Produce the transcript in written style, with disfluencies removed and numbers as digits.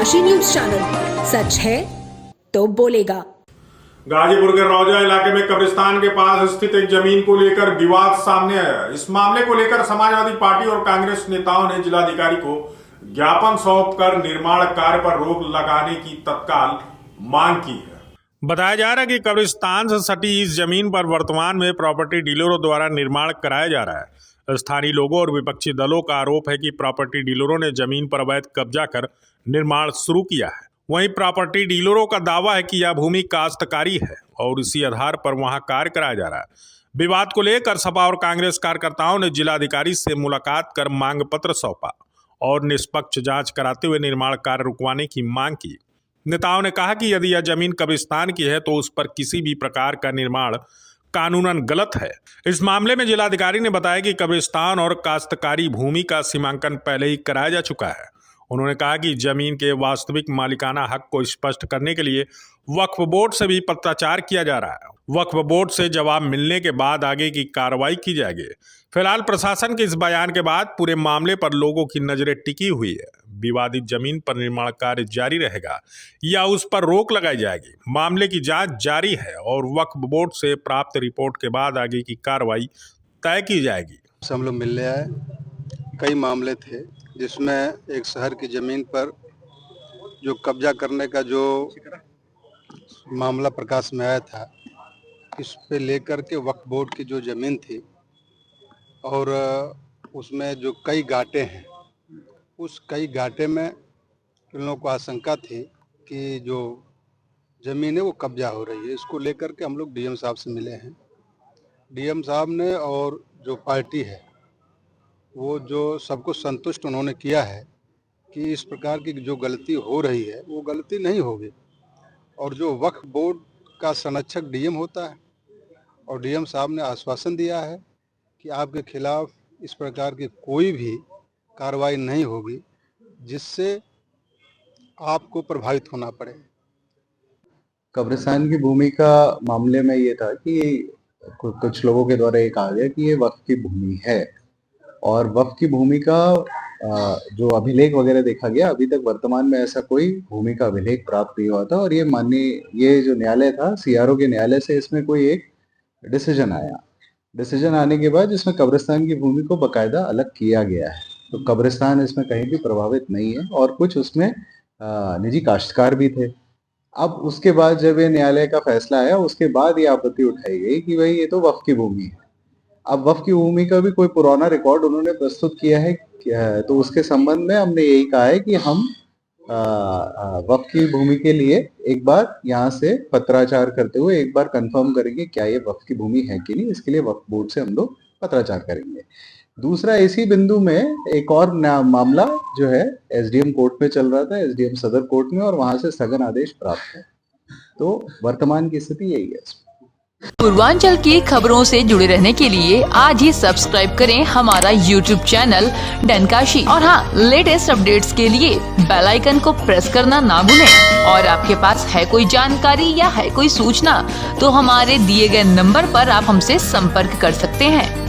डनकाशी news channel, सच है तो बोलेगा। गाजीपुर के रौजा इलाके में कब्रिस्तान के पास स्थित एक जमीन को लेकर विवाद सामने आया। इस मामले को लेकर समाजवादी पार्टी और कांग्रेस नेताओं ने जिलाधिकारी को ज्ञापन सौंपकर निर्माण कार्य पर रोक लगाने की तत्काल मांग की है। बताया जा रहा है कि कब्रिस्तान से सटी इस जमीन पर वर्तमान में प्रॉपर्टी डीलरों द्वारा निर्माण कराया जा रहा है। स्थानीय लोगों और विपक्षी दलों का आरोप है कि प्रॉपर्टी डीलरों ने जमीन पर अवैध कब्जा कर निर्माण शुरू किया है। वहीं प्रॉपर्टी डीलरों का दावा है कि यह भूमि काश्तकारी है और इसी आधार पर वहां कार्य कराया जा रहा है। विवाद को लेकर सपा और कांग्रेस कार्यकर्ताओं ने जिलाधिकारी से मुलाकात कर मांग पत्र सौंपा और निष्पक्ष जांच कराते हुए निर्माण कार्य रुकवाने की मांग की। नेताओं ने कहा कि यदि यह जमीन कब्रिस्तान की है तो उस पर किसी भी प्रकार का निर्माण कानूनन गलत है। इस मामले में जिलाधिकारी ने बताया कि कब्रिस्तान और काश्तकारी भूमि का सीमांकन पहले ही कराया जा चुका है। उन्होंने कहा कि जमीन के वास्तविक मालिकाना हक को स्पष्ट करने के लिए वक्फ बोर्ड से भी पत्राचार किया जा रहा है। वक्फ बोर्ड से जवाब मिलने के बाद आगे की कार्रवाई की जाएगी। फिलहाल प्रशासन के इस बयान के बाद पूरे मामले पर लोगों की नजरें टिकी हुई है। विवादित जमीन पर निर्माण कार्य जारी रहेगा या उस पर रोक लगाई जाएगी। मामले की जांच जारी है और वक्फ बोर्ड से प्राप्त रिपोर्ट के बाद आगे की कार्रवाई तय की जाएगी। हम लोग मिलने आए, कई मामले थे जिसमें एक शहर की ज़मीन पर जो कब्जा करने का जो मामला प्रकाश में आया था, इस पे लेकर के वक्फ बोर्ड की जो ज़मीन थी और उसमें जो कई घाटे हैं, उस कई घाटे में इन लोगों को आशंका थी कि जो ज़मीन है वो कब्जा हो रही है। इसको लेकर के हम लोग डीएम साहब से मिले हैं। डीएम साहब ने और जो पार्टी है वो जो सबको संतुष्ट उन्होंने किया है कि इस प्रकार की जो गलती हो रही है वो गलती नहीं होगी। और जो वक्फ बोर्ड का संरक्षक डीएम होता है और डीएम साहब ने आश्वासन दिया है कि आपके खिलाफ इस प्रकार की कोई भी कार्रवाई नहीं होगी जिससे आपको प्रभावित होना पड़े। कब्रिस्तान की भूमि का मामले में ये था कि कुछ लोगों के द्वारा ये कहा गया कि ये वक्फ की भूमि है और वक्फ की भूमि का जो अभिलेख वगैरह देखा गया, अभी तक वर्तमान में ऐसा कोई भूमि का अभिलेख प्राप्त नहीं हुआ था। और ये जो न्यायालय था, सीआरओ के न्यायालय से इसमें कोई एक डिसीजन आया। डिसीजन आने के बाद जिसमें कब्रिस्तान की भूमि को बकायदा अलग किया गया है, तो कब्रिस्तान इसमें कहीं भी प्रभावित नहीं है और कुछ उसमें निजी काश्तकार भी थे। अब उसके बाद जब ये न्यायालय का फैसला आया, उसके बाद ये आपत्ति उठाई गई कि भाई ये तो वक्फ की भूमि है। अब वक्फ की भूमि का भी कोई पुराना रिकॉर्ड उन्होंने प्रस्तुत किया है, तो उसके संबंध में हमने यही कहा है कि हम वक्फ की भूमि के लिए एक बार यहाँ से पत्राचार करते हुए एक बार कंफर्म करेंगे क्या ये वक्फ की भूमि है कि नहीं। इसके लिए वक्फ बोर्ड से हम लोग पत्राचार करेंगे। दूसरा, इसी बिंदु में एक और मामला जो है एसडीएम कोर्ट में चल रहा था, एसडीएम सदर कोर्ट में, और वहां से स्थगन आदेश प्राप्त है। तो वर्तमान की स्थिति यही है। पूर्वांचल की खबरों से जुड़े रहने के लिए आज ही सब्सक्राइब करें हमारा YouTube चैनल डनकाशी। और हाँ, लेटेस्ट अपडेट्स के लिए बेल आइकन को प्रेस करना ना भूलें। और आपके पास है कोई जानकारी या है कोई सूचना तो हमारे दिए गए नंबर पर आप हमसे संपर्क कर सकते हैं।